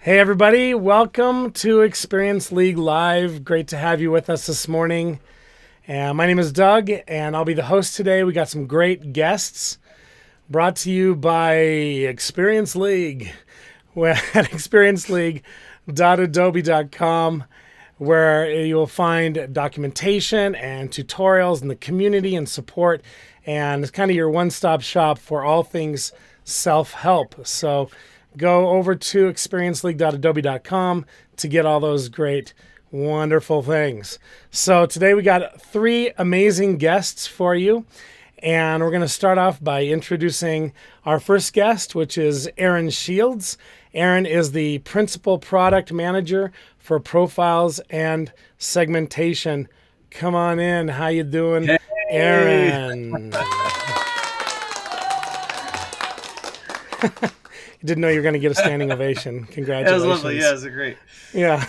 Hey everybody, welcome to Experience League Live. Great to have you with us this morning. My name is Doug, and I'll be the host today. We got some great guests brought to you by Experience League. We're at experienceleague.adobe.com, where you'll find documentation and tutorials in the community and support, and it's kind of your one-stop shop for all things self-help. So go over to experienceleague.adobe.com to get all those great, wonderful things. So today we got three amazing guests for you. And we're going to start off by introducing our first guest, which is Aaron Shields. Aaron is the Principal Product Manager for Profiles and Segmentation. Come on in. How you doing, Hey. Aaron? You didn't know you were going to get a standing ovation. Congratulations. That was lovely. Yeah, it was great. Yeah.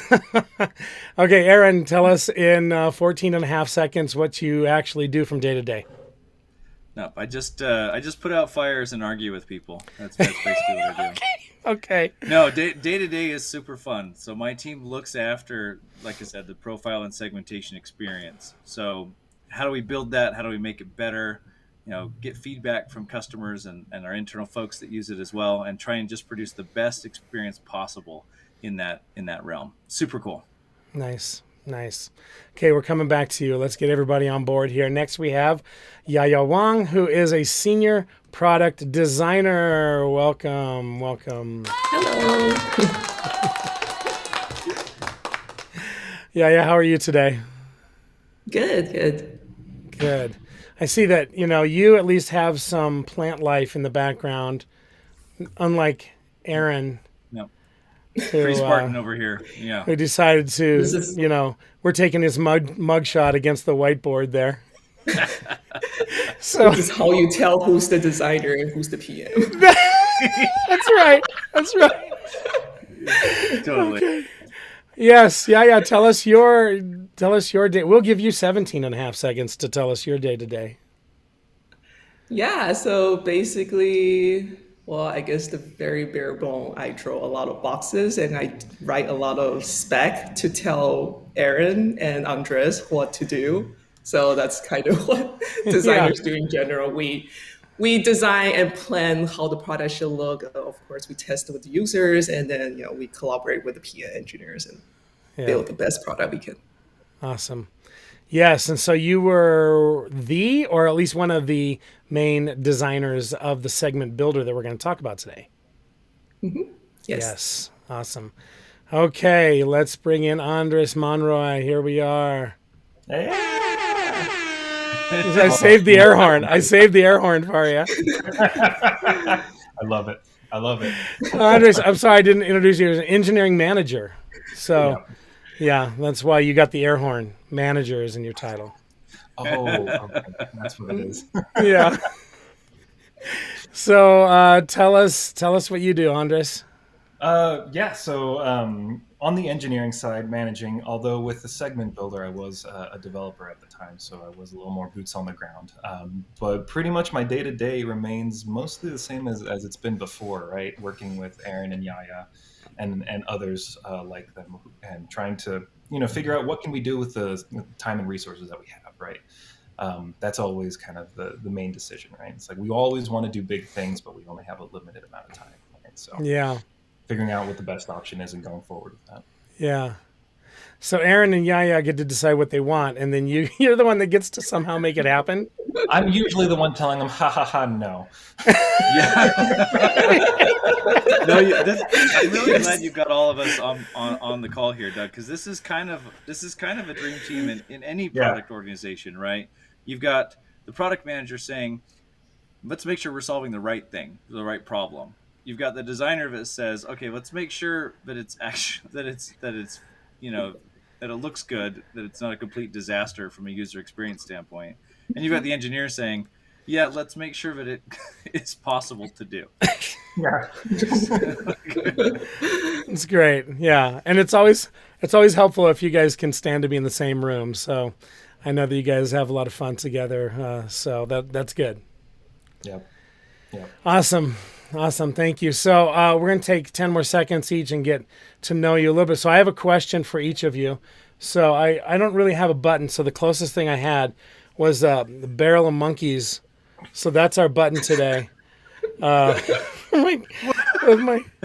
Okay, Aaron, tell us in 14 and a half seconds what you actually do from day to day. No, I just put out fires and argue with people. That's basically what I do. Okay. No, day to day is super fun. So my team looks after, like I said, the profile and segmentation experience. So how do we build that? How do we make it better? Get feedback from customers and our internal folks that use it as well, and try and just produce the best experience possible in that realm. Super cool. Nice. Okay, we're coming back to you. Let's get everybody on board here. Next, we have Yaya Wang, who is a senior product designer. Welcome. Hello. Yaya, how are you today? Good. I see that, you at least have some plant life in the background, unlike Aaron. No. Pretty Spartan over here. Yeah. Who decided to, we're taking his mug shot against the whiteboard there. So this is how you tell who's the designer and who's the PM. That's right. Totally. Okay. Yes. Yeah. Tell us your day. We'll give you 17 and a half seconds to tell us your day today. Yeah, so basically, well, I guess the very bare bone, I draw a lot of boxes and I write a lot of spec to tell Aaron and Andres what to do. So that's kind of what designers do in general. We design and plan how the product should look. Of course, we test it with the users, and then we collaborate with the PA engineers and build the best product we can. Awesome. Yes, and so you were or at least one of the main designers of the segment builder that we're going to talk about today. Mm-hmm. Yes. Awesome. Okay, let's bring in Andres Monroy. Here we are. Hey. I saved the air horn. For you. I love it. Andres, I'm sorry I didn't introduce you as an engineering manager. So, yeah, that's why you got the air horn. Manager is in your title. Oh, okay. That's what it is. Yeah. So tell us what you do, Andres. So on the engineering side, managing, although with the segment builder, I was a developer at the time, so I was a little more boots on the ground. But pretty much my day-to-day remains mostly the same as it's been before, right? Working with Aaron and Yaya and others like them, and trying to figure out what can we do with the time and resources that we have, right? That's always kind of the main decision, right? It's like we always want to do big things, but we only have a limited amount of time, right? So figuring out what the best option is and going forward with that. Yeah. So Aaron and Yaya get to decide what they want, and then you're the one that gets to somehow make it happen. I'm usually the one telling them, no. No, I'm really glad you've got all of us on the call here, Doug, because this is kind of a dream team in any product organization, right? You've got the product manager saying, let's make sure we're solving the right thing, the right problem. You've got the designer that says, okay, let's make sure that it's actually that it looks good, that it's not a complete disaster from a user experience standpoint. And you've got the engineer saying, yeah, let's make sure that it is possible to do. Yeah. It's great. Yeah. And it's always helpful if you guys can stand to be in the same room. So I know that you guys have a lot of fun together. So that's good. Yep. Awesome. Awesome. Thank you. So we're going to take 10 more seconds each and get to know you a little bit. So I have a question for each of you. So I don't really have a button. So the closest thing I had was the barrel of monkeys. So that's our button today.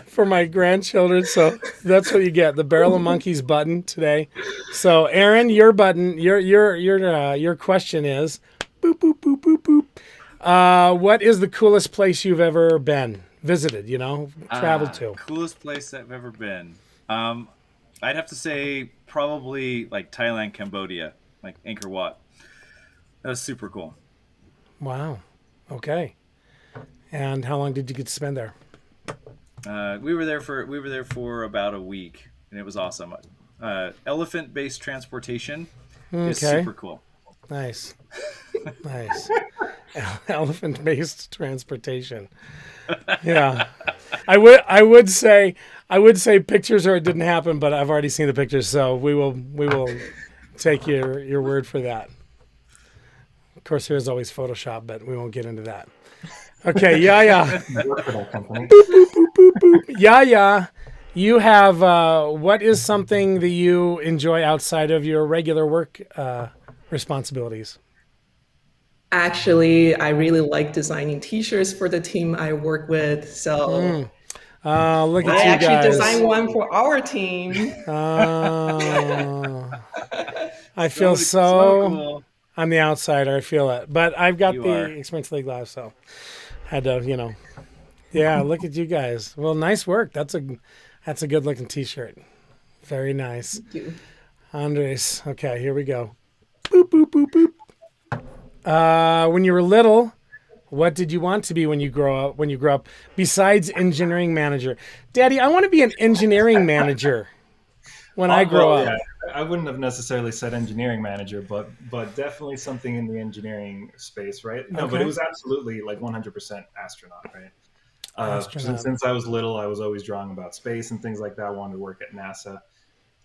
For my grandchildren. So that's what you get, the barrel of monkeys button today. So Aaron, your button, your question is boop, boop, boop, boop, boop. What is the coolest place you've ever been, visited, traveled to? Coolest place I've ever been. I'd have to say probably like Thailand, Cambodia, like Angkor Wat. That was super cool. Wow. Okay. And how long did you get to spend there? We were there for about a week, and it was awesome. Elephant-based transportation is super cool. Nice. Nice. Elephant-based transportation. Yeah. I would say pictures or it didn't happen, but I've already seen the pictures, so we will take your word for that. Of course, there's always Photoshop, but we won't get into that. Okay, Yaya. Yaya, you have what is something that you enjoy outside of your regular work responsibilities? Actually, I really like designing T-shirts for the team I work with. So look at I you actually guys. designed one for our team. I feel so cool. I'm the outsider. I feel it, but I've got the are. Experience League Live, so had to, yeah. Look at you guys. Well, nice work. That's a good looking T-shirt. Very nice. Thank you. Andres. Okay, here we go. Boop boop boop boop. When you were little, what did you want to be when you grow up? Besides engineering manager, Daddy, I want to be an engineering manager when I grow up. Yeah. I wouldn't have necessarily said engineering manager, but definitely something in the engineering space, right? No, but it was absolutely like 100% astronaut, right? Since I was little, I was always drawing about space and things like that. I wanted to work at NASA.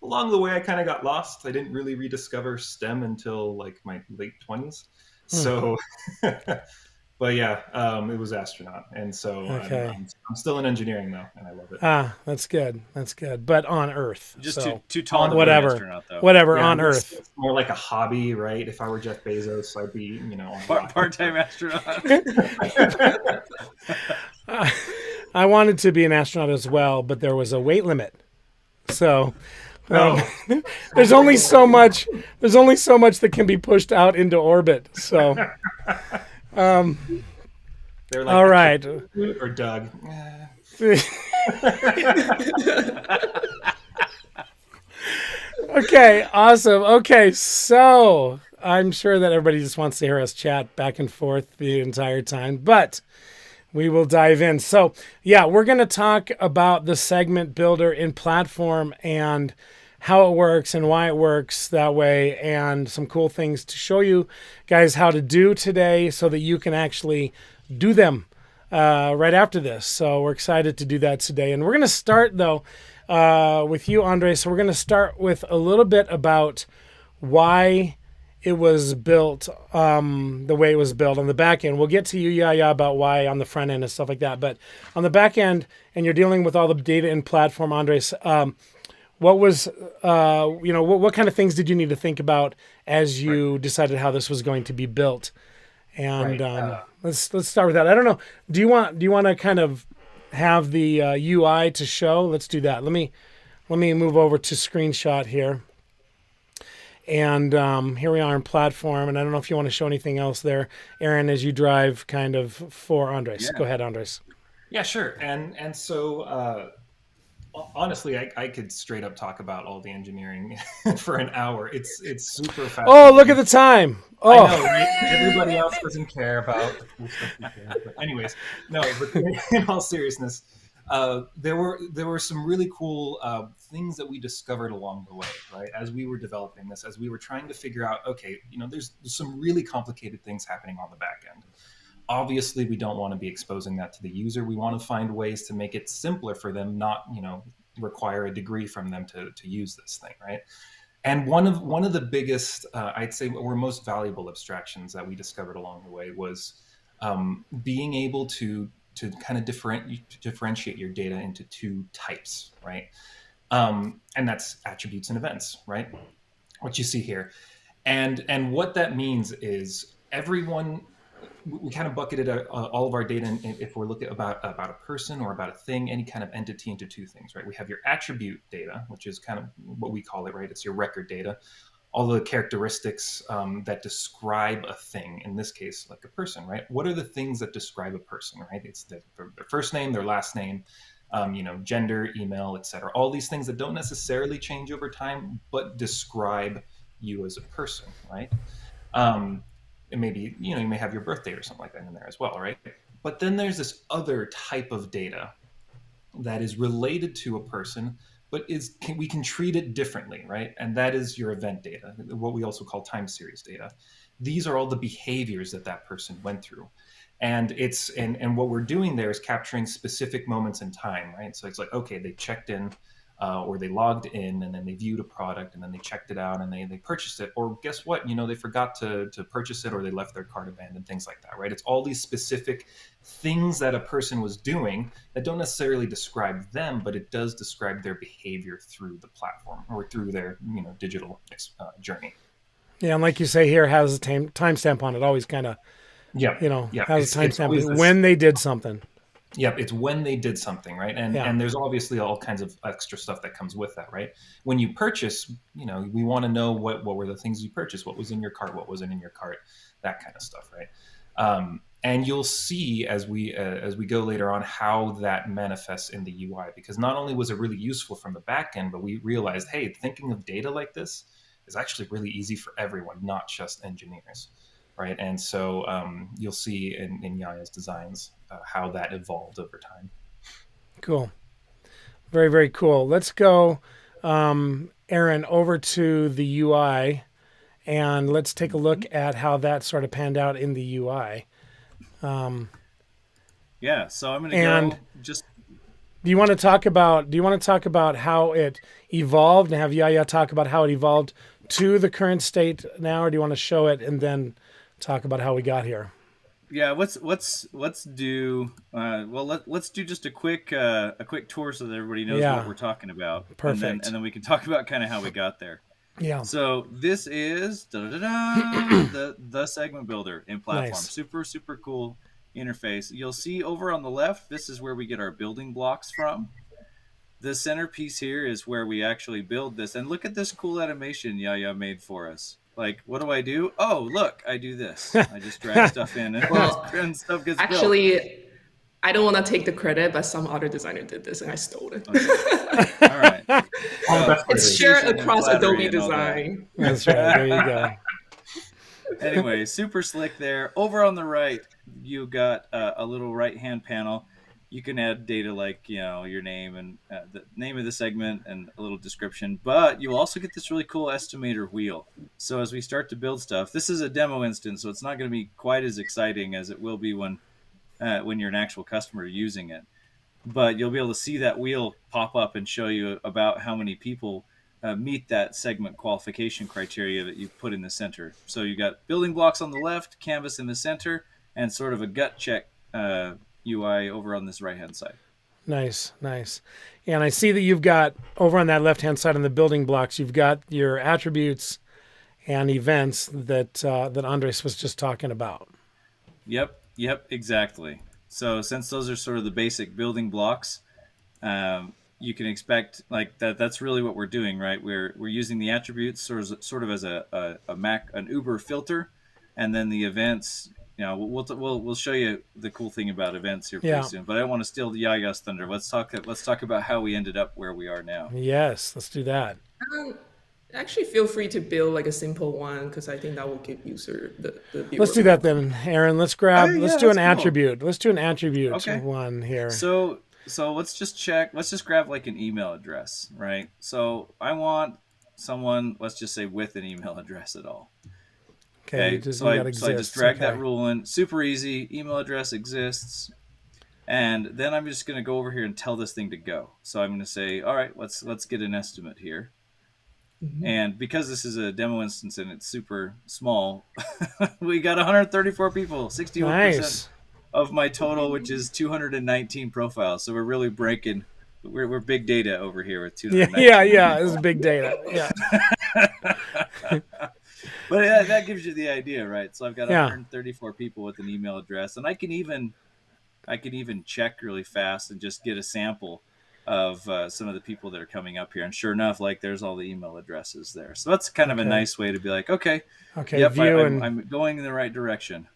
Along the way, I kind of got lost. I didn't really rediscover STEM until like my late 20s. So, but yeah, it was astronaut. And so I'm still in engineering though, and I love it. That's good. That's good. But on Earth. Just too tall to whatever. be an astronaut, though. Whatever, on Earth. It's more like a hobby, right? If I were Jeff Bezos, I'd be, part-time astronaut. I wanted to be an astronaut as well, but there was a weight limit. So there's only so much that can be pushed out into orbit. So they're like, all right. Or Doug. Okay, awesome. Okay, so I'm sure that everybody just wants to hear us chat back and forth the entire time, but we will dive in. So, yeah, we're going to talk about the segment builder in platform and how it works and why it works that way, and some cool things to show you guys how to do today so that you can actually do them right after this. So we're excited to do that today. And we're going to start, though, with you, Andre. So we're going to start with a little bit about why it was built the way it was built on the back end. We'll get to you, Yaya, about why on the front end and stuff like that. But on the back end, and you're dealing with all the data in platform, Andres, what was, what kind of things did you need to think about as you decided how this was going to be built? And let's start with that. I don't know. Do you want to kind of have the UI to show? Let's do that. Let me move over to screenshot here. And here we are in platform. And I don't know if you want to show anything else there, Aaron, as you drive kind of for Andres. Yeah. Go ahead, Andres. Yeah, sure. And so honestly, I could straight up talk about all the engineering for an hour. It's super fast. Oh, look at the time. Oh, I know, right? Everybody else doesn't care about the cool stuff we care. But anyways, no, but in all seriousness, there were some really cool things that we discovered along the way, right? As we were developing this, as we were trying to figure out, okay, there's some really complicated things happening on the back end. Obviously, we don't want to be exposing that to the user. We want to find ways to make it simpler for them, not require a degree from them to use this thing, right? And one of the biggest, I'd say, or most valuable abstractions that we discovered along the way was being able to to kind of differentiate your data into two types, right? And that's attributes and events, right? What you see here. And what that means is everyone, we kind of bucketed all of our data if we're looking about a person or about a thing, any kind of entity, into two things, right? We have your attribute data, which is kind of what we call it, right? It's your record data, all the characteristics that describe a thing, in this case, like a person, right? What are the things that describe a person, right? It's their first name, their last name, gender, email, etc. All these things that don't necessarily change over time, but describe you as a person, right? And maybe, you may have your birthday or something like that in there as well, right? But then there's this other type of data that is related to a person, but we can treat it differently, right? And that is your event data, what we also call time series data. These are all the behaviors that person went through. And and what we're doing there is capturing specific moments in time, right? So it's like, okay, they checked in, or they logged in, and then they viewed a product, and then they checked it out, and they purchased it. Or guess what? They forgot to purchase it, or they left their cart abandoned, things like that, right? It's all these specific things that a person was doing that don't necessarily describe them, but it does describe their behavior through the platform or through their digital journey. Yeah, and like you say here, has a timestamp on it. Always kind of, has a timestamp when they did something. Yep, it's when they did something, right? And there's obviously all kinds of extra stuff that comes with that, right? When you purchase, we want to know what were the things you purchased, what was in your cart, what wasn't in your cart, that kind of stuff, right? And you'll see as we go later on how that manifests in the UI, because not only was it really useful from the back end, but we realized, hey, thinking of data like this is actually really easy for everyone, not just engineers. Right. And so you'll see in Yaya's designs how that evolved over time. Cool. Very, very cool. Let's go, Aaron, over to the UI, and let's take a look at how that sort of panned out in the UI. So I'm going to go just... Do you want to talk about how it evolved, and have Yaya talk about how it evolved to the current state now, or do you want to show it and then talk about how we got here? Yeah, let's do let's do just a quick tour so that everybody knows what we're talking about. Perfect. And then we can talk about kind of how we got there. Yeah. So this is the segment builder in platform. Nice. Super, super cool interface. You'll see over on the left, this is where we get our building blocks from. The centerpiece here is where we actually build this. And look at this cool animation Yaya made for us. Like, what do? Oh, look, I do this. I just drag stuff in and stuff gets actually built. I don't want to take the credit, but some other designer did this and I stole it. Okay. All right. It's shared across Adobe design. That's right. There you go. Anyway, super slick there. Over on the right, you got a little right-hand panel. You can add data like, your name and the name of the segment and a little description, but you also get this really cool estimator wheel. So as we start to build stuff, this is a demo instance, so it's not going to be quite as exciting as it will be when you're an actual customer using it. But you'll be able to see that wheel pop up and show you about how many people meet that segment qualification criteria that you've put in the center. So you got building blocks on the left, canvas in the center, and sort of a gut check UI over on this right-hand side. Nice. And I see that you've got over on that left-hand side on the building blocks, you've got your attributes and events that Andres was just talking about. Yep, exactly. So since those are sort of the basic building blocks, you can expect like that. That's really what we're doing, right? We're using the attributes sort of as an Uber filter, and then the events. We'll show you the cool thing about events here pretty soon. But I don't want to steal the Yaya's thunder. Let's talk about how we ended up where we are now. Yes, let's do that. Actually, feel free to build like a simple one because I think that will give user the viewer. Let's do that then, Aaron. Let's do an attribute. Let's do an attribute one here. So let's just check. Let's just grab like an email address, right? So I want someone, let's just say with an email address at all. Okay, so I just drag that rule in. Super easy. Email address exists. And then I'm just going to go over here and tell this thing to go. So I'm going to say, all right, let's get an estimate here. Mm-hmm. And because this is a demo instance and it's super small, we got 134 people, 61%. Nice. of my total, which is 219 profiles. So we're really breaking. We're big data over here with Yeah, 219 yeah. This is people. big data. Yeah, But that gives you the idea, right? So I've got yeah. 134 people with an email address, and I can even check really fast and just get a sample of some of the people that are coming up here. And sure enough, like there's all the email addresses there. So that's kind of a Okay. nice way to be like, okay, Okay. yep, View and I'm going in the right direction.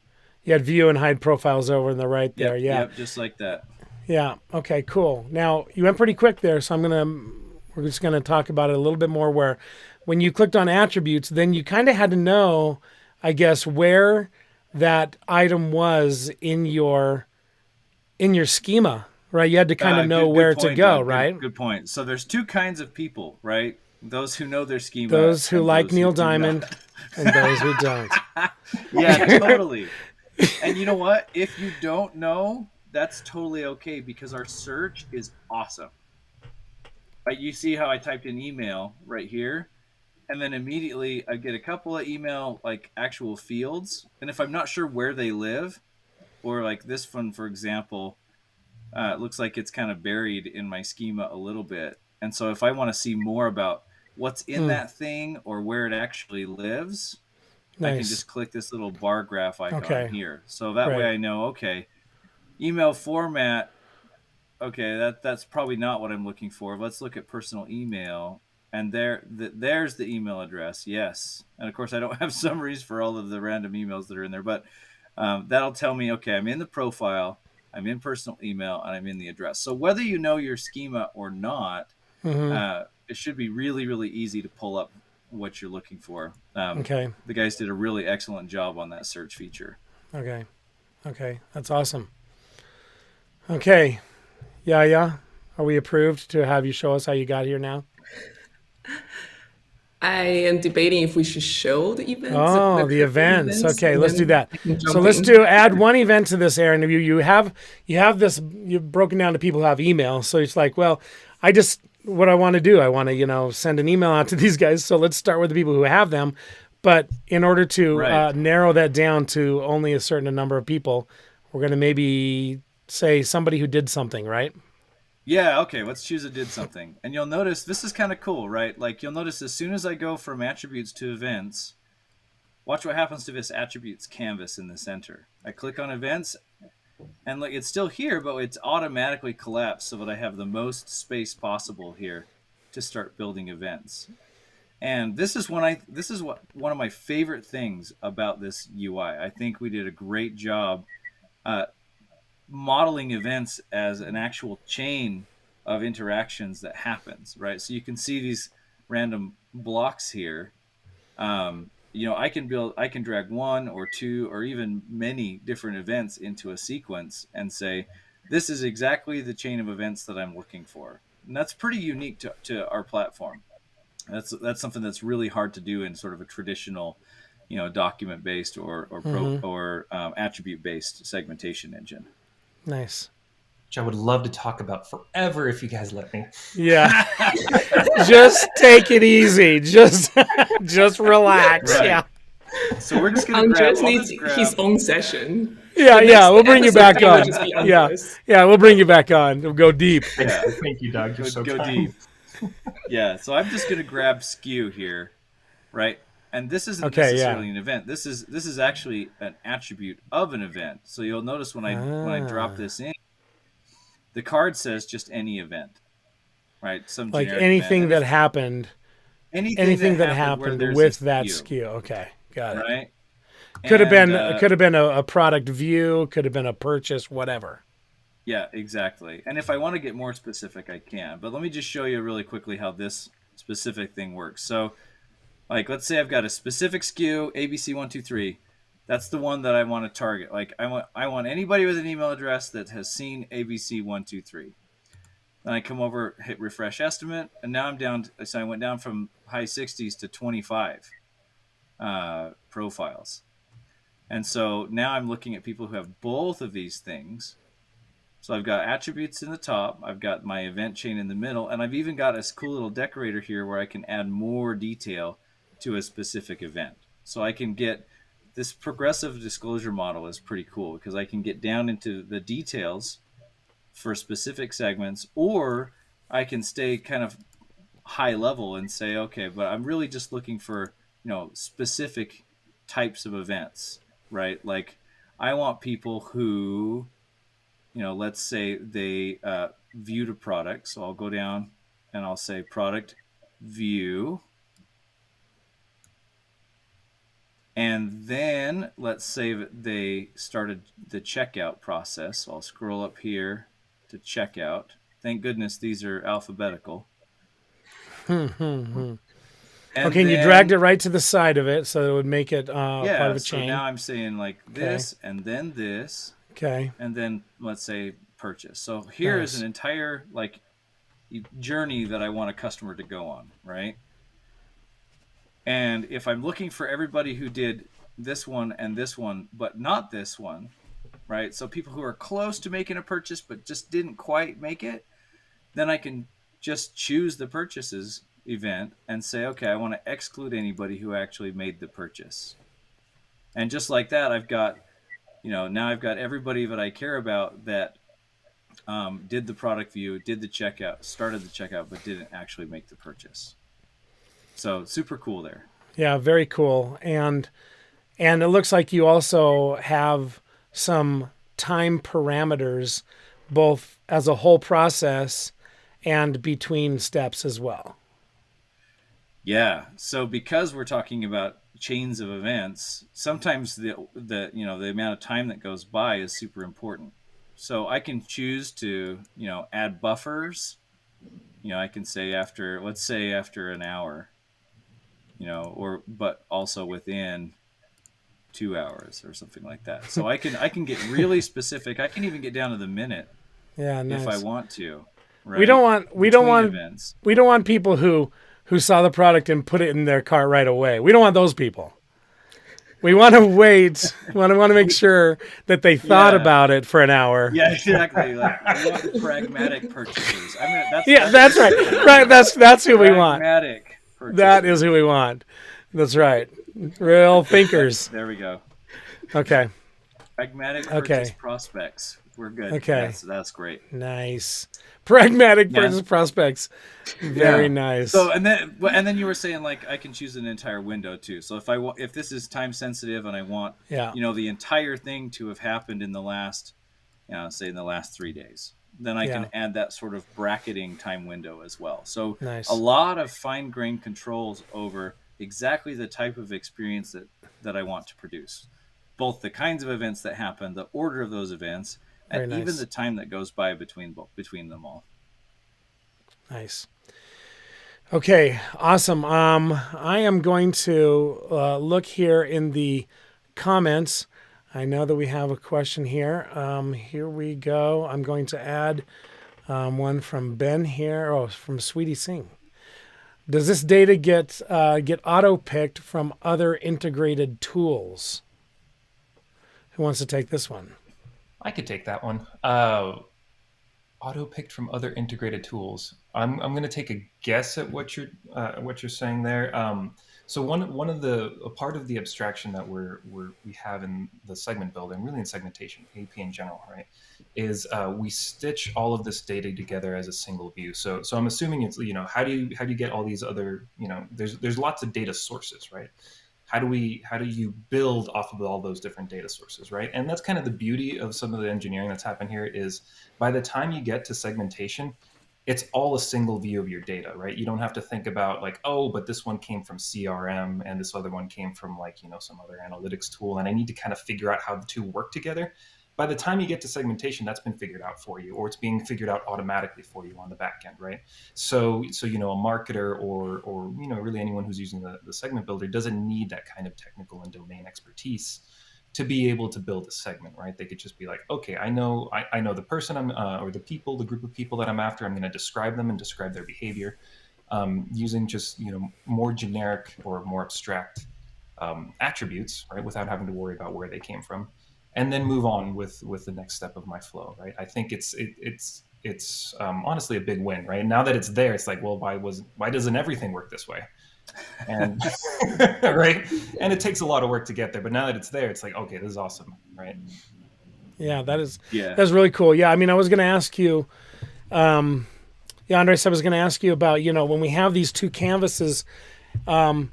you had view and hide profiles over in the right there. Yep, Yeah. yep, just like that. Yeah. Okay. Cool. Now you went pretty quick there, so we're just gonna talk about it a little bit more. Where when you clicked on attributes, then you kind of had to know, I guess, where that item was in your schema, right? You had to kind of know Good where to point, go, Doug. right? Good point. So there's two kinds of people, right? Those who know their schema, Those who and like those Neil who do Diamond not. and those who don't. Yeah, totally. And you know what? If you don't know, that's totally okay because our search is awesome. Right? You see how I typed in email right here, and then immediately I get a couple of email like actual fields. And if I'm not sure where they live, or like this one, for example, it looks like it's kind of buried in my schema a little bit. And so if I want to see more about what's in that thing or where it actually lives, I can Nice. just click this little bar graph icon Okay. here. So that way Right. I know, okay, email format, okay, that's probably not what I'm looking for. Let's look at personal email. And there's the email address. Yes. And of course, I don't have summaries for all of the random emails that are in there, but that'll tell me, okay, I'm in the profile, I'm in personal email, and I'm in the address. So whether you know your schema or not, it should be really, really easy to pull up what you're looking for. Okay. The guys did a really excellent job on that search feature. Okay. Okay. That's awesome. Okay. Yaya, are we approved to have you show us how you got here now? I am debating if we should show the events. Oh, the events. Okay, and let's do then that. I can So jump let's in. add one event to this, Aaron. You have this, you've broken down to people who have email. So it's like, well, what I want to do, I want to, send an email out to these guys. So let's start with the people who have them. But in order to Right. narrow that down to only a certain number of people, we're going to maybe say somebody who did something, right? Yeah, okay, let's choose a did something. And you'll notice this is kind of cool, right? Like you'll notice as soon as I go from attributes to events, watch what happens to this attributes canvas in the center. I click on events and look, it's still here, but it's automatically collapsed so that I have the most space possible here to start building events. And this is one of my favorite things about this UI. I think we did a great job modeling events as an actual chain of interactions that happens, right? So you can see these random blocks here. I can drag one or two or even many different events into a sequence and say, this is exactly the chain of events that I'm looking for. And that's pretty unique to our platform. That's something that's really hard to do in sort of a traditional, document-based or attribute-based segmentation engine. Nice. Which I would love to talk about forever if you guys let me. Yeah. Just take it easy. Just relax. Right. Yeah. So we're just gonna Andres grab. needs his own session. Yeah, The yeah. next We'll bring you episode back will on. just be Yeah. Andres. Yeah, we'll bring you back on. We'll go deep. Yeah. Thank you, Doug. You're so Go kind. deep. Yeah. So I'm just gonna grab skew here, right? And this isn't Okay, necessarily yeah. an event. This is actually an attribute of an event. So you'll notice when I drop this in, the card says just any event, right? Some Like generic anything event. that happened, anything that where happened there's with a that skew, skew. Okay, got it. right? Could have been And, a product view, could have been a purchase, whatever. Yeah, exactly. And if I want to get more specific, I can. But let me just show you really quickly how this specific thing works. So, like, let's say I've got a specific SKU, ABC123. That's the one that I want to target. Like, I want anybody with an email address that has seen ABC123. Then I come over, hit refresh estimate, and now I'm down. So I went down from high 60s to 25 profiles. And so now I'm looking at people who have both of these things. So I've got attributes in the top, I've got my event chain in the middle, and I've even got a cool little decorator here where I can add more detail to a specific event. So I can get this progressive disclosure model is pretty cool because I can get down into the details for specific segments, or I can stay kind of high level and say, okay, but I'm really just looking for, specific types of events, right? Like I want people who, let's say they viewed a product. So I'll go down and I'll say product view. And then let's say that they started the checkout process. So I'll scroll up here to checkout. Thank goodness these are alphabetical. Okay, And and you then, dragged it right to the side of it, so it would make it part of a so chain. now I'm saying like this, and then this, Okay. and then let's say purchase. So here is Nice. an entire like journey that I want a customer to go on, right? And if I'm looking for everybody who did this one and this one, but not this one, right? So people who are close to making a purchase but just didn't quite make it, then I can just choose the purchases event and say, okay, I want to exclude anybody who actually made the purchase. And just like that, I've got, now I've got everybody that I care about that did the product view, did the checkout, started the checkout, but didn't actually make the purchase. So super cool there. Yeah, very cool. And it looks like you also have some time parameters, both as a whole process and between steps as well. Yeah. So because we're talking about chains of events, sometimes the amount of time that goes by is super important. So I can choose to, add buffers. I can say let's say after an hour, but also within 2 hours or something like that. So I can get really specific. I can even get down to the minute. Yeah, nice. If I want to. Right? We don't want events. We don't want people who saw the product and put it in their cart right away. We don't want those people. We want to wait. We want to make sure that they thought about it for an hour. Yeah, exactly. Like we want pragmatic purchases. I mean, that's right. Right. That's who we want. Pragmatic purchases. That is who we want. That's right. Real thinkers. There we go. Okay. Pragmatic purchase prospects. We're good. Okay. That's great. Nice. Pragmatic purchase prospects. Very nice. So and then you were saying like I can choose an entire window too. So if this is time sensitive and I want the entire thing to have happened in the last say in the last 3 days, then I can add that sort of bracketing time window as well. So nice. A lot of fine-grained controls over exactly the type of experience that I want to produce. Both the kinds of events that happen, the order of those events, and even the time that goes by between them all. Nice. Okay, awesome. I am going to look here in the comments. I know that we have a question here. Here we go. I'm going to add one from Ben here. Oh, from Sweetie Singh. Does this data get auto-picked from other integrated tools? Who wants to take this one? I could take that one. Auto-picked from other integrated tools. I'm going to take a guess at what you're saying there. So one of a part of the abstraction that we have in the segment builder, and really in segmentation, AP in general, right, is we stitch all of this data together as a single view. So I'm assuming it's how do you get all these other there's lots of data sources, right? How do you build off of all those different data sources, right? And that's kind of the beauty of some of the engineering that's happened here is by the time you get to segmentation, it's all a single view of your data, right? You don't have to think about like, oh, but this one came from CRM and this other one came from like, some other analytics tool. And I need to kind of figure out how the two work together. By the time you get to segmentation, that's been figured out for you, or it's being figured out automatically for you on the back end, right? So a marketer or really anyone who's using the segment builder doesn't need that kind of technical and domain expertise to be able to build a segment, right? They could just be like, okay, I know the person or the group of people that I'm after. I'm going to describe them and describe their behavior using just more generic or more abstract attributes, right? Without having to worry about where they came from. And then move on with the next step of my flow, right? I think it's honestly a big win, right? Now that it's there, it's like, well, why doesn't everything work this way? And right, and it takes a lot of work to get there, but now that it's there, it's like, okay, this is awesome, right? Yeah, Yeah. that's really cool. Yeah, I mean, I was going to ask you, yeah, Andres, I was going to ask you about, when we have these two canvases, how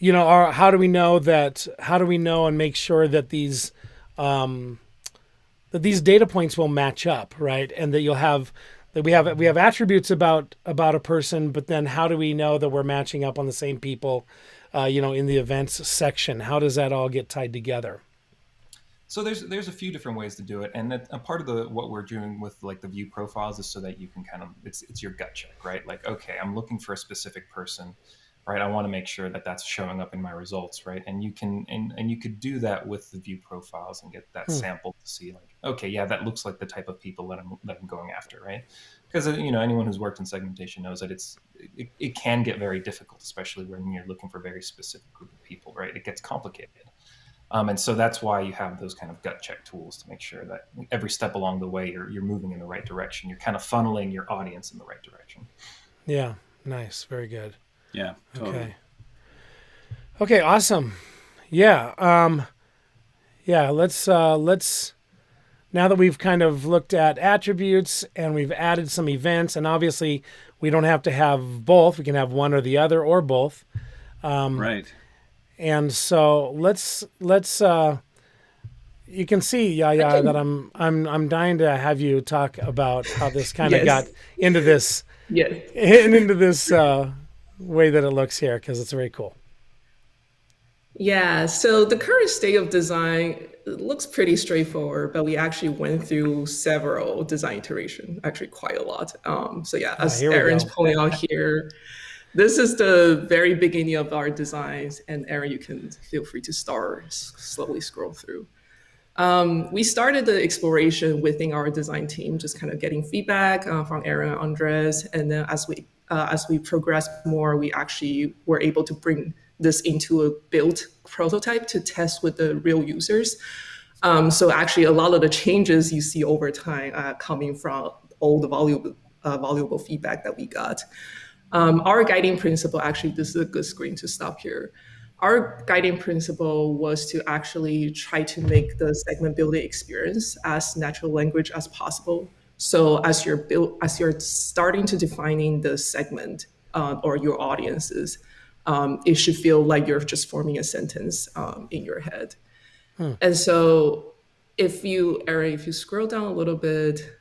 do we know that? How do we know and make sure that these data points will match up, right? And that we have attributes about a person, but then how do we know that we're matching up on the same people, in the events section? How does that all get tied together? So there's a few different ways to do it, and a part of what we're doing with like the view profiles is so that you can kind of it's your gut check, right? Like, okay, I'm looking for a specific person, right? I want to make sure that that's showing up in my results, right? And you can and you could do that with the view profiles and get that sample to see like, okay, yeah, that looks like the type of people that I'm going after, right? Because anyone who's worked in segmentation knows that it can get very difficult, especially when you're looking for a very specific group of people, right? It gets complicated. And so that's why you have those kind of gut check tools to make sure that every step along the way you're moving in the right direction. You're kind of funneling your audience in the right direction. Yeah, nice, very good. Yeah, totally. Okay, awesome. Yeah, let's now that we've kind of looked at attributes and we've added some events, and obviously we don't have to have both. We can have one or the other or both. Right. And so let's you can see, Yaya, that I'm dying to have you talk about how this kind of got into this into this way that it looks here, because it's very cool. Yeah, so the current state of design looks pretty straightforward, but we actually went through several design iterations, actually quite a lot. So yeah, as here we Aaron's go. pulling out here, this is the very beginning of our designs, and Aaron, you can feel free to start slowly scroll through. We started the exploration within our design team, just kind of getting feedback from Aaron and Andres, and then as we progressed more, we actually were able to bring this into a built prototype to test with the real users. So actually, a lot of the changes you see over time coming from all the valuable feedback that we got. Our guiding principle, actually, this is a good screen to stop here. Our guiding principle was to actually try to make the segment building experience as natural language as possible. So as you're starting to defining the segment or your audiences, it should feel like you're just forming a sentence in your head. And so Aaron, if you scroll down a little bit,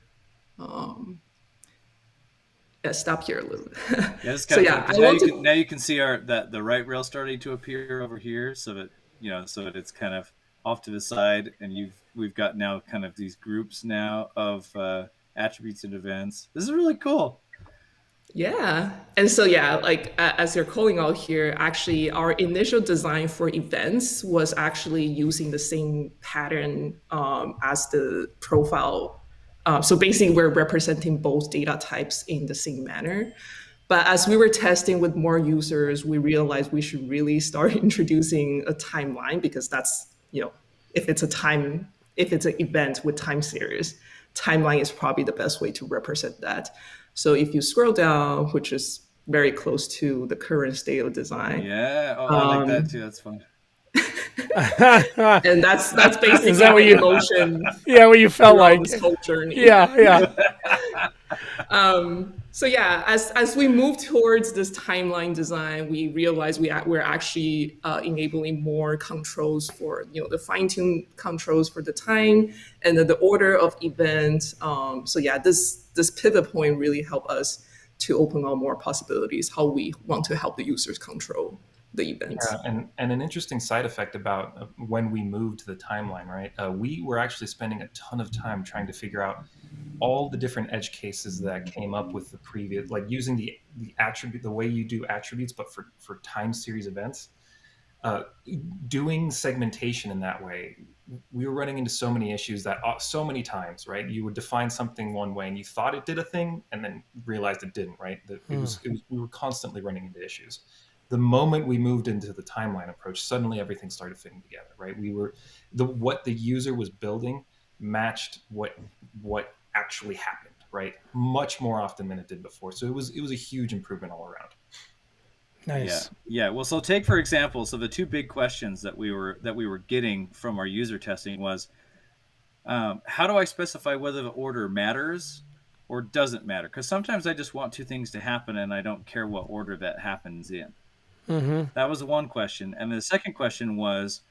stop here a little bit. Yeah, it's So kind of yeah, fun, now you can see that the right rail starting to appear over here, so that it's kind of off to the side, and we've got now kind of these groups now of attributes and events. This is really cool. Yeah. And so, yeah, like as you're calling out here, actually, our initial design for events was actually using the same pattern as the profile. So basically, we're representing both data types in the same manner. But as we were testing with more users, we realized we should really start introducing a timeline, because that's, if it's an event with time series, timeline is probably the best way to represent that. So if you scroll down, which is very close to the current state of design. Yeah, I like that too. That's fun. And that's basically Is that what the emotion. Yeah, what you felt like this whole journey. Yeah. So yeah, as we move towards this timeline design, we realize we're actually enabling more controls for the fine-tuned controls for the time and then the order of events. So yeah, this pivot point really helped us to open up more possibilities how we want to help the users control the events. Yeah, and an interesting side effect about when we moved to the timeline, right? We were actually spending a ton of time trying to figure out all the different edge cases that came up with the previous, like using the attribute, the way you do attributes, but for time series events. Doing segmentation in that way, we were running into so many issues that so many times, right? You would define something one way and you thought it did a thing and then realized it didn't, right? We were constantly running into issues. The moment we moved into the timeline approach, suddenly everything started fitting together, right? What the user was building matched what actually happened, right? Much more often than it did before. So it was a huge improvement all around. Nice. Yeah. Well, so take for example, so the two big questions that we were getting from our user testing was, how do I specify whether the order matters or doesn't matter? Because sometimes I just want two things to happen and I don't care what order that happens in. Mm-hmm. That was one question, and the second question was,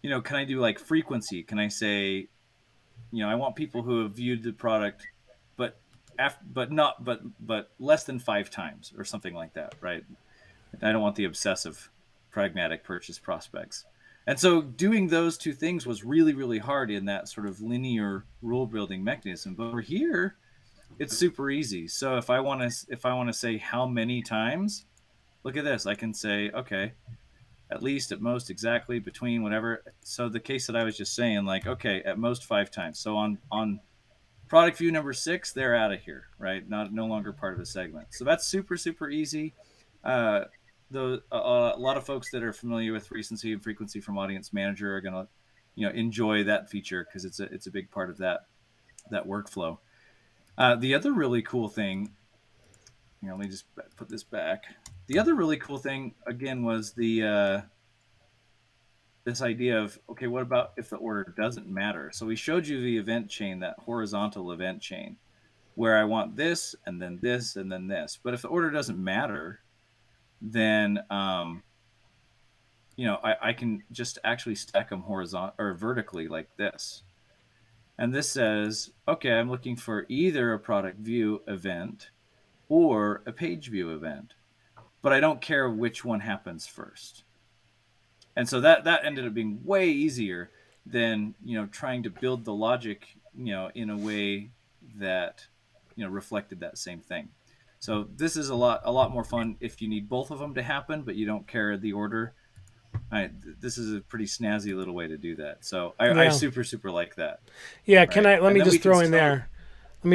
can I do like frequency? Can I say, I want people who have viewed the product, but but less than 5 times or something like that, right? I don't want the obsessive, pragmatic purchase prospects. And so doing those two things was really, really hard in that sort of linear rule building mechanism. But over here, it's super easy. So if I want to say how many times, look at this. I can say, okay, at least, at most, exactly, between, whatever. So the case that I was just saying, like, okay, at most 5 times. So on product view number 6, they're out of here, right? No longer part of the segment. So that's super, super easy. A lot of folks that are familiar with recency and frequency from Audience Manager are going to, enjoy that feature because it's a big part of that workflow. The other really cool thing, let me just put this back. The other really cool thing again was the this idea of, okay, what about if the order doesn't matter? So we showed you the event chain, that horizontal event chain, where I want this and then this and then this. But if the order doesn't matter, then I can just actually stack them horizontal or vertically like this. And this says, okay, I'm looking for either a product view event or a page view event, but I don't care which one happens first. And so that ended up being way easier than, trying to build the logic, in a way that, reflected that same thing. So this is a lot more fun if you need both of them to happen, but you don't care the order. This is a pretty snazzy little way to do that. So I super, super like that. Yeah. Right? Let me just throw in there. Let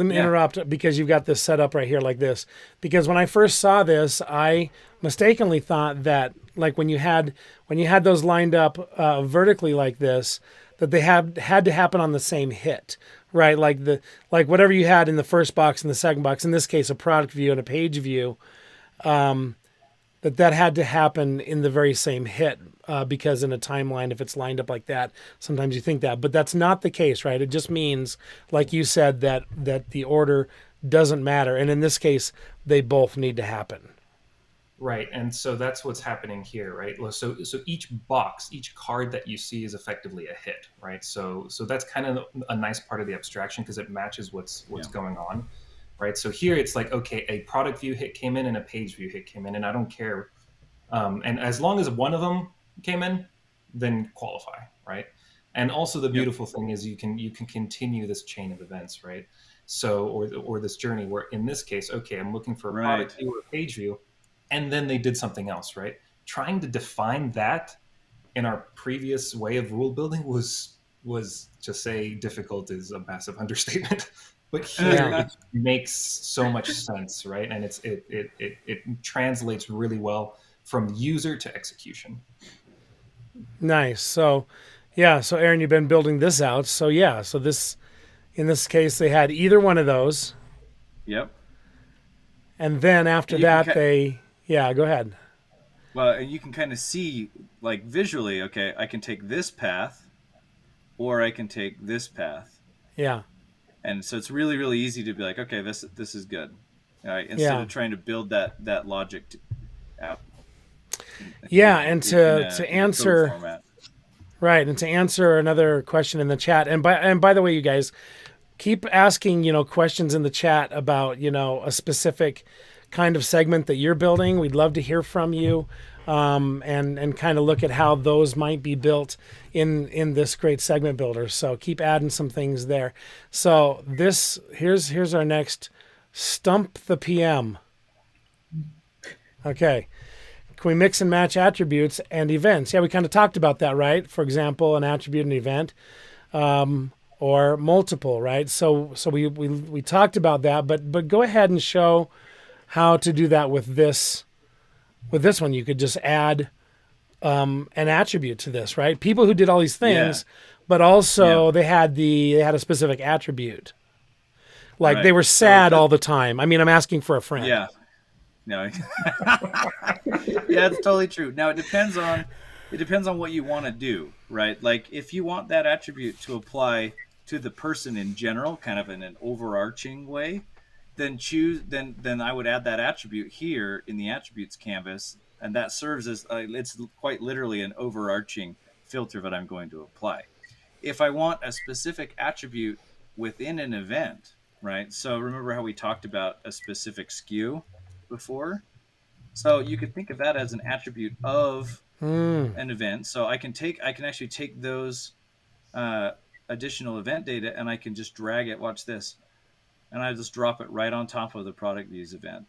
me interrupt because you've got this set up right here like this. Because when I first saw this, I mistakenly thought that like when you had those lined up vertically like this, that they had to happen on the same hit, right? Like whatever you had in the first box and the second box, in this case, a product view and a page view, that had to happen in the very same hit, because in a timeline, if it's lined up like that, sometimes you think that, but that's not the case, right? It just means, like you said, that the order doesn't matter. And in this case, they both need to happen. Right. And so that's what's happening here, right? So each box, each card that you see is effectively a hit, right? So that's kind of a nice part of the abstraction because it matches what's going on. Right. So here it's like, okay, a product view hit came in and a page view hit came in, and I don't care. And as long as one of them came in, then qualify. Right. And also the beautiful thing is you can continue this chain of events. Right. So or this journey where in this case, okay, I'm looking for a product view or a page view, and then they did something else. Right. Trying to define that in our previous way of rule building was to say difficult is a massive understatement. But here it makes so much sense, right? And it translates really well from user to execution. Nice. So Aaron, you've been building this out. So this, in this case, they had either one of those. Yep. And then after that, go ahead. Well, and you can kind of see, like visually, okay, I can take this path, or I can take this path. Yeah. And so it's really, really easy to be like, okay, this is good, all right? Instead of trying to build that logic out. And to answer, right, and to answer another question in the chat, and by the way, you guys keep asking questions in the chat about a specific kind of segment that you're building. We'd love to hear from you. And kind of look at how those might be built in this great segment builder. So keep adding some things there. So here's our next Stump the PM. Okay. Can we mix and match attributes and events? Yeah, we kind of talked about that, right? For example, an attribute and event, or multiple, right? So we talked about that, but go ahead and show how to do that with this. With this one, you could just add an attribute to this, right? People who did all these things, but also they had a specific attribute. Like they were sad all the time. I mean, I'm asking for a friend. Yeah. No. Yeah, it's totally true. Now it depends on what you want to do, right? Like if you want that attribute to apply to the person in general, kind of in an overarching way, then I would add that attribute here in the attributes canvas, and that serves as it's quite literally an overarching filter that I'm going to apply. If I want a specific attribute within an event, right? So remember how we talked about a specific skew before? So you could think of that as an attribute of Hmm. an event. So I can actually take those uh, additional event data and I can just drag it. Watch this, and I just drop it right on top of the product views event,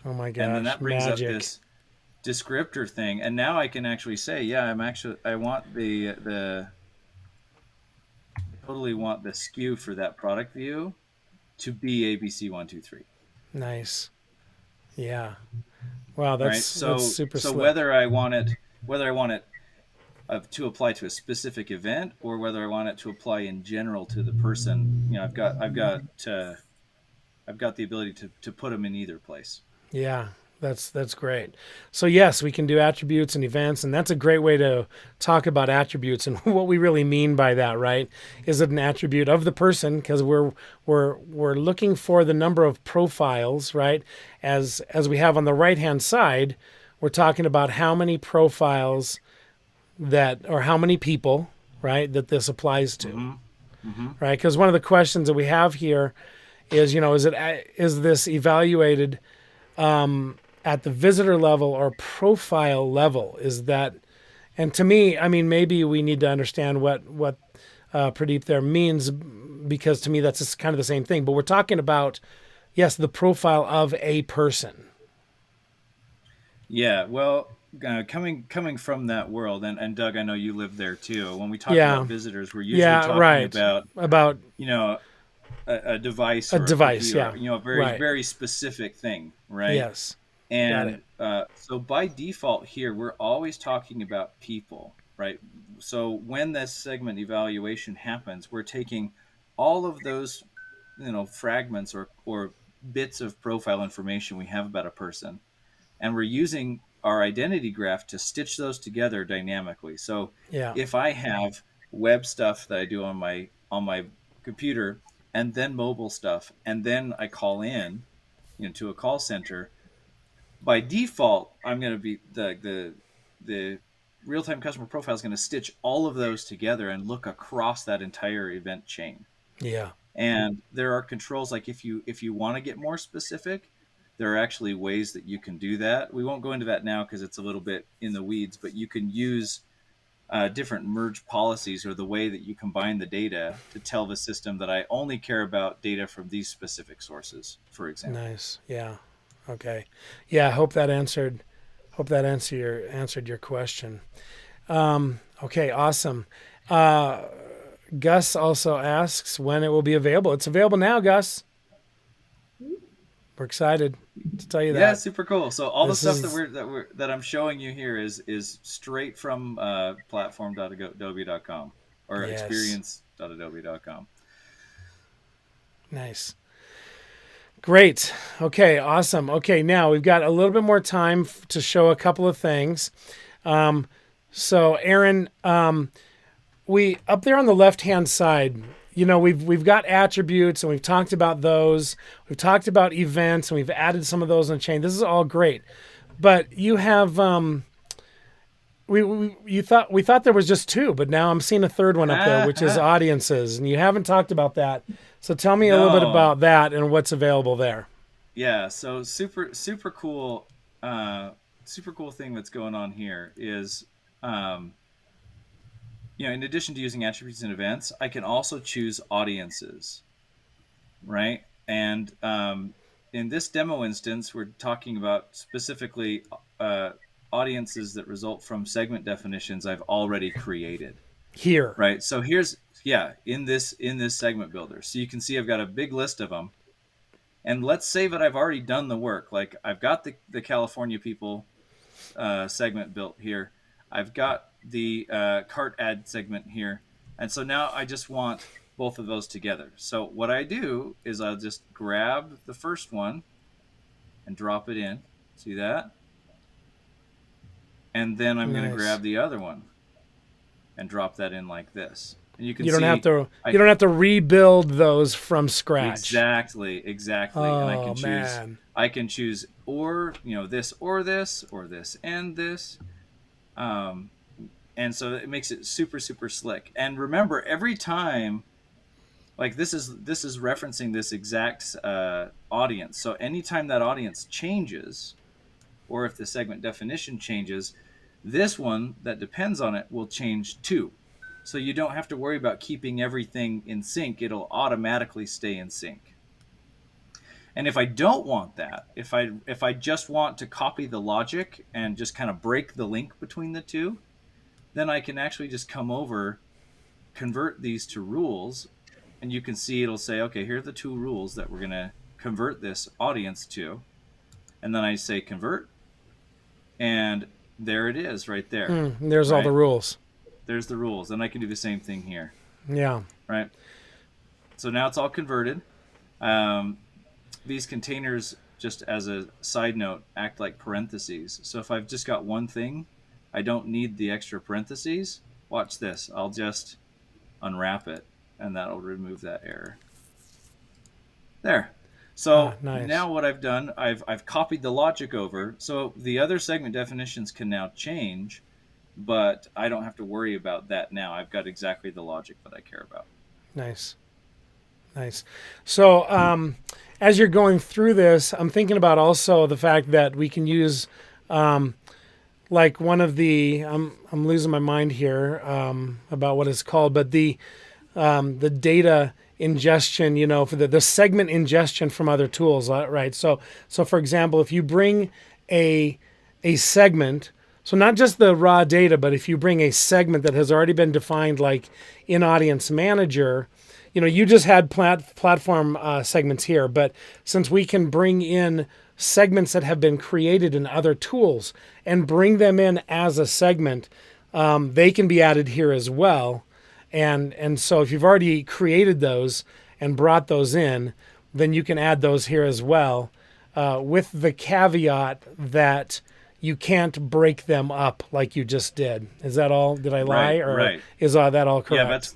Oh my and then gosh, that brings up magic. this descriptor thing. And now I can actually say, yeah, I want totally want the skew for that product view to be ABC123. Nice. Yeah. Wow, Right. that's super So slick. whether I want it to apply to a specific event or whether I want it to apply in general to the person, I've got the ability to put them in either place. Yeah, that's great. So yes, we can do attributes and events, and that's a great way to talk about attributes and what we really mean by that, right? Is it an attribute of the person? Because we're looking for the number of profiles, right? As we have on the right hand side, we're talking about how many profiles that or how many people, right, that this applies to, Mm-hmm. Mm-hmm. right? Because one of the questions that we have here is, is this evaluated at the visitor level or profile level? Is that, and to me, I mean, maybe we need to understand what Pradeep there means, because to me that's just kind of the same thing. But we're talking about, yes, the profile of a person. Yeah. Well, coming from that world, and Doug, I know you live there too. When we talk about Yeah, visitors, we're usually yeah, talking right. about About you know a device a or a device. Yeah, computer, a very right. very specific thing, right? Yes, got it. And so by default here, we're always talking about people, right? So when this segment evaluation happens, we're taking all of those, fragments or bits of profile information we have about a person, and we're using our identity graph to stitch those together dynamically. So Yeah, if I have web stuff that I do on my computer, and then mobile stuff, and then I call in, to a call center, by default, I'm going to be the real time customer profile is going to stitch all of those together and look across that entire event chain. yeah, And there are controls like if you want to get more specific, there are actually ways that you can do that. We won't go into that now because it's a little bit in the weeds, but you can use different merge policies or the way that you combine the data to tell the system that I only care about data from these specific sources, for example. nice. Yeah, okay. Yeah, I hope that answered. Hope that answered your question. Okay, awesome. Uh, Gus also asks when it will be available. It's available now, Gus. We're excited to tell you Yeah, that. super cool. So all the This stuff is that I'm showing you here is straight from platform.adobe.com or yes, experience.adobe.com. nice. Great. Okay, awesome. Okay, now we've got a little bit more time to show a couple of things. So, Aaron, we up there on the left-hand side, we've got attributes and we've talked about those. We've talked about events and we've added some of those on the chain. This is all great, but you have we thought there was just two, but now I'm seeing a third one up there, which is audiences, and you haven't talked about that. So tell me a little bit No. about that and what's available there. Yeah, so super cool super cool thing that's going on here is in addition to using attributes and events, I can also choose audiences, right? And in this demo instance, we're talking about specifically audiences that result from segment definitions I've already created, Here. right? So in this segment builder. So you can see I've got a big list of them. And let's say that I've already done the work. Like I've got the California people segment built here. I've got the cart ad segment here. And so now I just want both of those together. So what I do is I'll just grab the first one and drop it in. See that? And then I'm going to Nice. grab the other one and drop that in like this. And you can You don't see have to. You don't have to rebuild those from scratch. exactly. Oh, And I can choose. man. I can choose or this or this or this and this. And so it makes it super slick. And remember, every time, like this is referencing this exact audience. So anytime that audience changes, or if the segment definition changes, this one that depends on it will change too. So you don't have to worry about keeping everything in sync. It'll automatically stay in sync. And if I don't want that, if I just want to copy the logic and just kind of break the link between the two, then I can actually just come over, convert these to rules, and you can see it'll say, okay, here are the two rules that we're going to convert this audience to. And then I say convert, and there it is right there. There's all the rules. There's the rules. And I can do the same thing here. Yeah. Right. So now it's all converted. These containers, just as a side note, act like parentheses. So if I've just got one thing, I don't need the extra parentheses. Watch this. I'll just unwrap it, and that'll remove that error. There. So nice. Now what I've done, I've copied the logic over. So the other segment definitions can now change, but I don't have to worry about that now. I've got exactly the logic that I care about. Nice. So as you're going through this, I'm thinking about also the fact that we can use like one of the I'm losing my mind here about what it's called, but the data ingestion, for the segment ingestion from other tools, right? So for example, if you bring a segment, so not just the raw data, but if you bring a segment that has already been defined, like in Audience Manager, you just had platform segments here, but since we can bring in segments that have been created in other tools and bring them in as a segment, they can be added here as well. And so if you've already created those and brought those in, then you can add those here as well, with the caveat that you can't break them up like you just did. Is that all? Did I lie? Right. Is that all correct?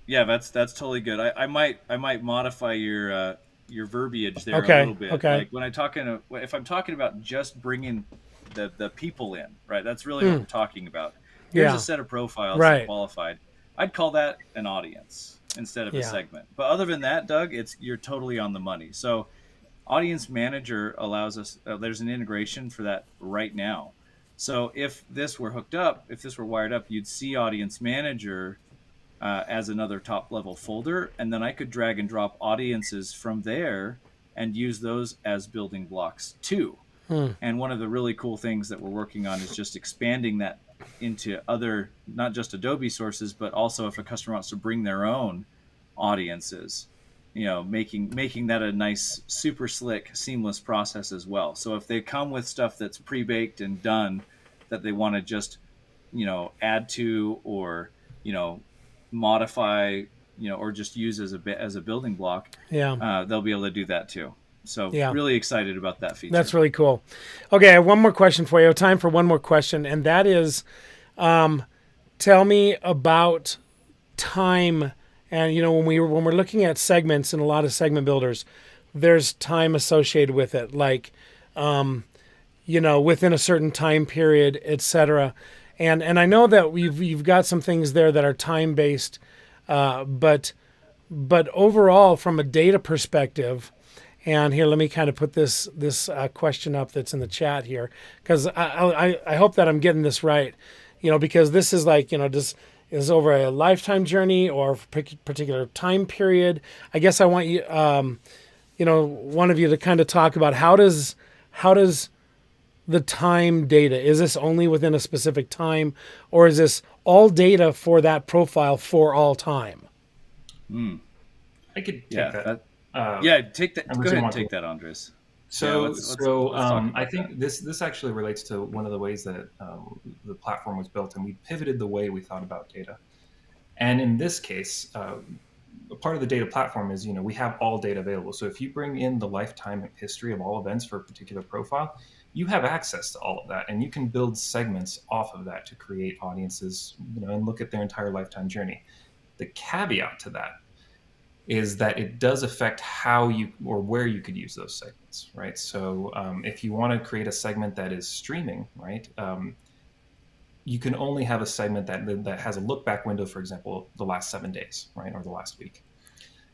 That's totally good. I might modify your verbiage there a little bit. Okay. Like if I'm talking about just bringing the people in, right? That's really what we're talking about. Here's a set of profiles that qualified. I'd call that an audience instead of a segment. But other than that, Doug, you're totally on the money. So Audience Manager allows us, there's an integration for that right now. So if this were hooked up, if this were wired up, you'd see Audience Manager as another top level folder. And then I could drag and drop audiences from there and use those as building blocks too. And one of the really cool things that we're working on is just expanding that into other, not just Adobe sources, but also if a customer wants to bring their own audiences, making that a nice, super slick, seamless process as well. So if they come with stuff that's pre-baked and done that they want to just, add to or, modify, or just use as a building block, they'll be able to do that too. So really excited about that feature. That's really cool. Okay, I have one more question for you. I have time for one more question, and that is, tell me about time. And when we're looking at segments in a lot of segment builders, there's time associated with it, like within a certain time period, etc. And I know that you've got some things there that are time based, but overall, from a data perspective. And here, let me kind of put this question up that's in the chat here, because I hope that I'm getting this right, because this is like, just is over a lifetime journey or particular time period. I guess I want you, one of you to kind of talk about how does the time data, is this only within a specific time, or is this all data for that profile for all time? I could take that. Take that. Go ahead and take that, Andres. So I think this actually relates to one of the ways that the platform was built, and we pivoted the way we thought about data. And in this case, part of the data platform is, we have all data available. So if you bring in the lifetime history of all events for a particular profile, you have access to all of that, and you can build segments off of that to create audiences, and look at their entire lifetime journey. The caveat to that is that it does affect how you or where you could use those segments, right? So if you want to create a segment that is streaming, right, you can only have a segment that has a look back window, for example, the last 7 days, right, or the last week.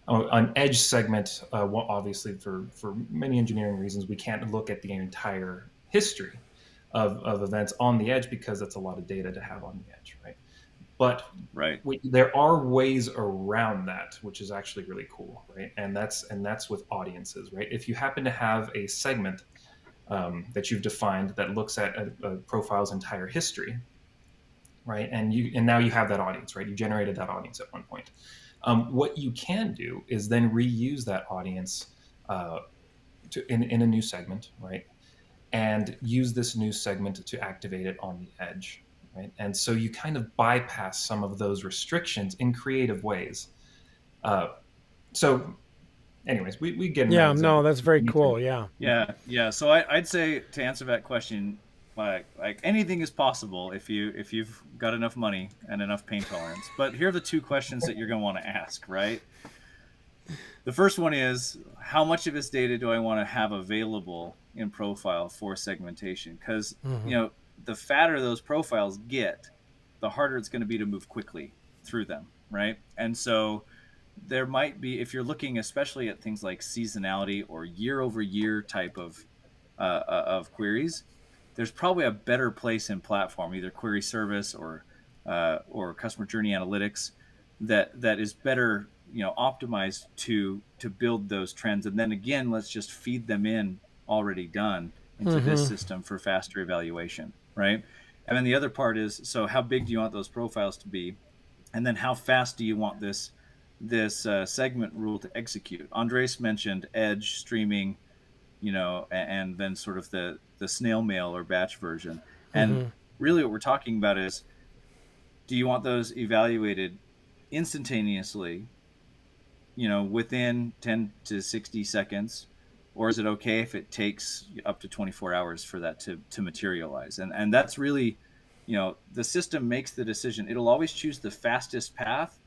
An edge segment, obviously for many engineering reasons, we can't look at the entire history of events on the edge because that's a lot of data to have on the edge, right? But there are ways around that, which is actually really cool, right? And that's with audiences, right? If you happen to have a segment that you've defined that looks at a profile's entire history, right? And now you have that audience, right? You generated that audience at one point. What you can do is then reuse that audience in a new segment, right? And use this new segment to activate it on the edge, right? And so you kind of bypass some of those restrictions in creative ways. So anyways, we get yeah, no, that's very cool. Yeah. So I'd say, to answer that question, like anything is possible if you've got enough money and enough pain tolerance. But here are the two questions that you're going to want to ask, right? The first one is, how much of this data do I want to have available in profile for segmentation? Because the fatter those profiles get, the harder it's going to be to move quickly through them, right? And so there might be, if you're looking especially at things like seasonality or year over year type of queries, there's probably a better place in platform, either query service or customer journey analytics, that is better, optimized to build those trends. And then again, let's just feed them in already done into this system for faster evaluation, right? And then the other part is, so how big do you want those profiles to be? And then how fast do you want this segment rule to execute? Andres mentioned edge streaming, and then sort of the snail mail or batch version. And really what we're talking about is, do you want those evaluated instantaneously, within 10 to 60 seconds? Or is it okay if it takes up to 24 hours for that to materialize? And that's really, the system makes the decision. It'll always choose the fastest path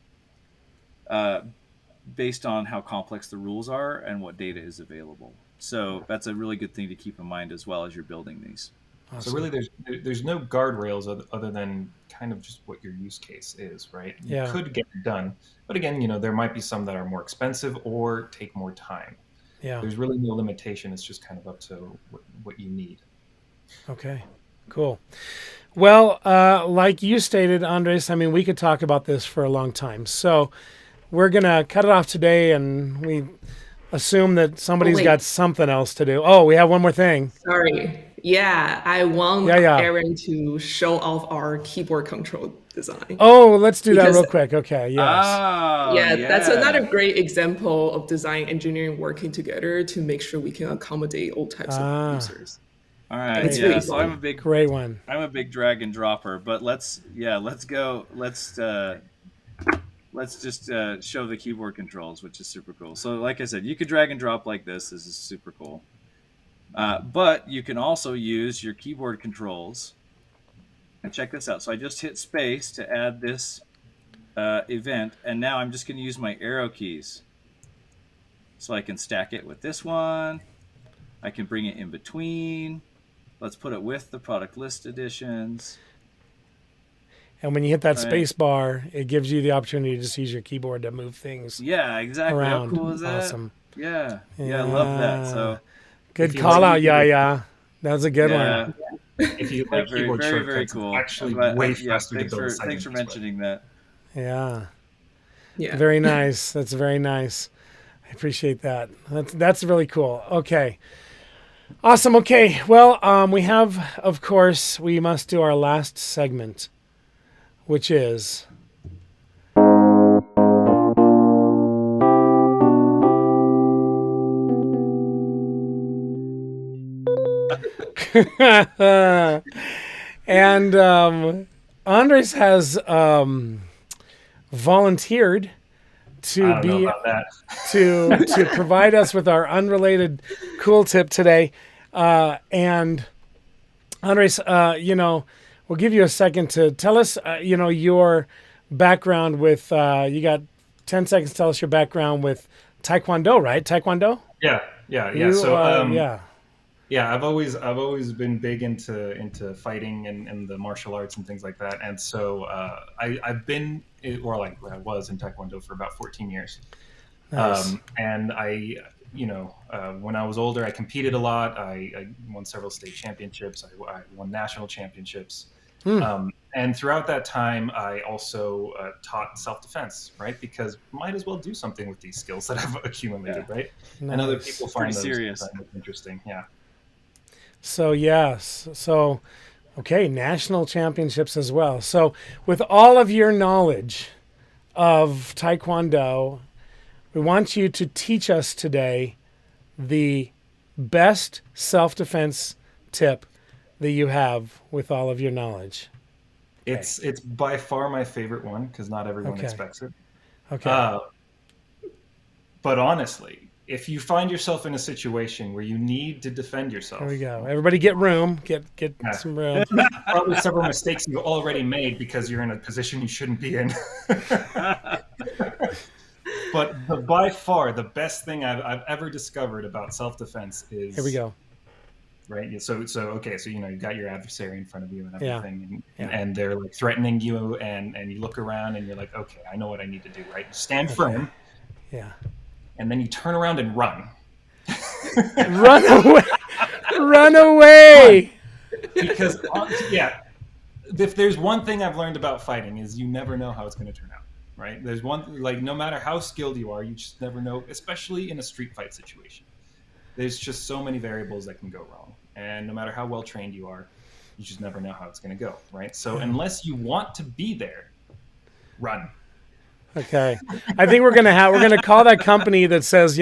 based on how complex the rules are and what data is available. So that's a really good thing to keep in mind as well as you're building these. Awesome. So really there's no guardrails other than kind of just what your use case is, right? You could get it done. But again, there might be some that are more expensive or take more time. Yeah. There's really no limitation. It's just kind of up to what you need. Okay, cool. Well, like you stated, Andres, we could talk about this for a long time. So we're going to cut it off today, and we assume that somebody's got something else to do. Oh, we have one more thing. Sorry. Yeah, I want Aaron to show off our keyboard control design. Oh, let's do that real quick. Okay, yes. That's another great example of design engineering working together to make sure we can accommodate all types of users. All right. It's really so I'm a big great one. I'm a big drag and dropper, but let's go. Let's just show the keyboard controls, which is super cool. So like I said, you could drag and drop like this. This is super cool. But you can also use your keyboard controls. And check this out. So I just hit space to add this event. And now I'm just going to use my arrow keys. So I can stack it with this one. I can bring it in between. Let's put it with the product list additions. And when you hit that space bar, it gives you the opportunity to just use your keyboard to move things. Yeah, exactly. Around. How cool is that? Awesome. Yeah, I love that. So good call out, Yaya. That was a good one. If you like keyboard very, shortcuts, very cool. Actually, way faster to build. Thanks for mentioning that. Yeah. Very nice. That's very nice. I appreciate that. That's really cool. Okay. Awesome. Okay. Well, we have, of course, we must do our last segment, which is and Andres has volunteered to don't know be about that. to provide us with our unrelated cool tip today. And Andres, we'll give you a second to tell us, your background with. You got 10 seconds to tell us your background with Taekwondo, right? Taekwondo. Yeah. You, So yeah. yeah, I've always been big into fighting and the martial arts and things like that. And so I've been, or like I was in Taekwondo for about 14 years. Nice. And when I was older, I competed a lot. I won several state championships. I won national championships. And throughout that time, I also taught self-defense, right? Because might as well do something with these skills that I've accumulated, right? Nice. And other people find those serious. interesting. Yeah. So yes. So okay, national championships as well. So with all of your knowledge of Taekwondo, we want you to teach us today the best self-defense tip that you have with all of your knowledge. Okay. It's by far my favorite one because not everyone expects it. Okay. But honestly, if you find yourself in a situation where you need to defend yourself, there we go. Everybody get room. Get some room. Probably several mistakes you already made because you're in a position you shouldn't be in. But by far the best thing I've ever discovered about self-defense is, here we go. Right. So you've got your adversary in front of you and everything, and they're like threatening you, and you look around and you're like, okay, I know what I need to do. Right. You stand firm. Yeah. And then you turn around and run. Run away. Run away. Because if there's one thing I've learned about fighting is you never know how it's going to turn out. Right. There's one, like, no matter how skilled you are, you just never know, especially in a street fight situation. There's just so many variables that can go wrong. And no matter how well trained you are, you just never know how it's going to go. Right. So unless you want to be there, run. Okay. I think we're gonna call that company that says,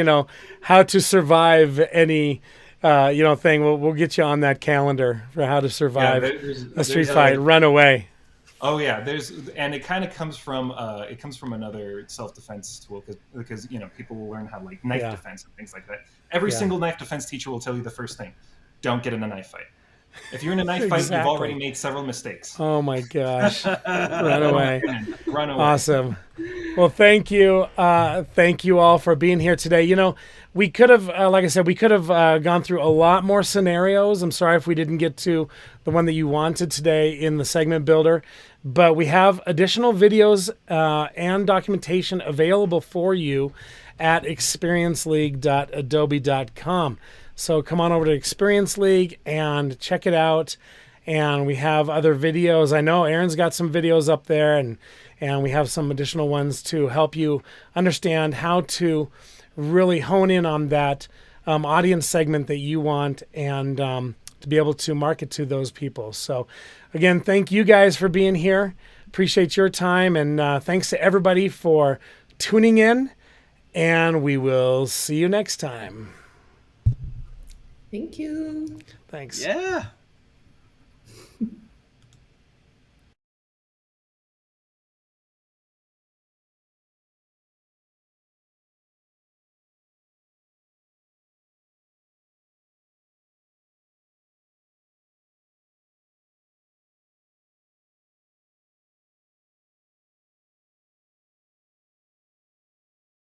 how to survive any thing. We'll get you on that calendar for how to survive a street fight. Run away. Oh yeah, and it kind of comes from another self-defense tool because people will learn how, like, knife defense and things like that. Every single knife defense teacher will tell you the first thing: don't get in a knife fight. If you're in a knife fight, you've already made several mistakes. Oh my gosh. Run away. Run away. Awesome. Well, thank you. Thank you all for being here today. We could have, like I said, gone through a lot more scenarios. I'm sorry if we didn't get to the one that you wanted today in the segment builder, but we have additional videos and documentation available for you at experienceleague.adobe.com. So come on over to Experience League and check it out. And we have other videos. I know Aaron's got some videos up there, and we have some additional ones to help you understand how to really hone in on that audience segment that you want, and to be able to market to those people. So again, thank you guys for being here. Appreciate your time, and thanks to everybody for tuning in, and we will see you next time. Thank you. Thanks. Yeah.